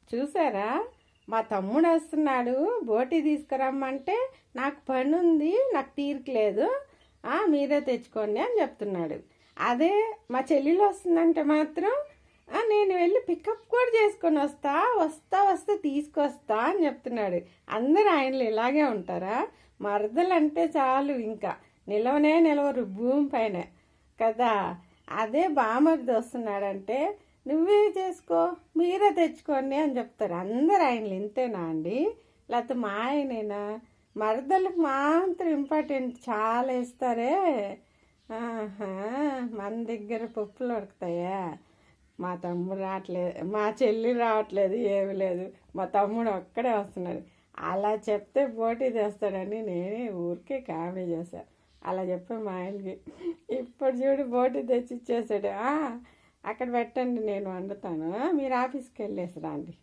చూసారా, మా తమ్ముడు వస్తున్నాడు బోటి తీసుకురమ్మంటే నాకు పని ఉంది, నాకు తీరికలేదు, మీరే తెచ్చుకోండి అని చెప్తున్నాడు. అదే మా చెల్లెలు వస్తుందంటే మాత్రం నేను వెళ్ళి పికప్ కూడా చేసుకొని వస్తా వస్తా వస్తే తీసుకొస్తా అని చెప్తున్నాడు. అందరు ఆయనలు ఇలాగే ఉంటారా? మరదలంటే చాలు ఇంకా నిలవనే నిలవరు భూమి పైన కదా. అదే బామర్ది వస్తున్నాడంటే నువ్వే చేసుకో, మీరే తెచ్చుకోండి అని చెప్తారు. అందరు ఆయనలు ఇంతేనా అండి? లేకపోతే మా ఆయనేనా? మరదలకు మాత్రం ఇంపార్టెంట్ చాలా ఇస్తారే. మన దగ్గర పప్పులు ఉడకుతాయా? మా తమ్ముడు రావట్లేదు, మా చెల్లి రావట్లేదు, ఏమి లేదు, మా తమ్ముడు ఒక్కడే వస్తున్నాడు. అలా చెప్తే పోటీ తెస్తాడని నేనే ఊరికే కామెడీ చేశాను. అలా చెప్పాను మా ఆయనకి. ఇప్పుడు చూడు పోటీ తెచ్చి ఇచ్చేసాడు. అక్కడ పెట్టండి, నేను వండుతాను, మీరు ఆఫీస్కి వెళ్ళేసి రండి.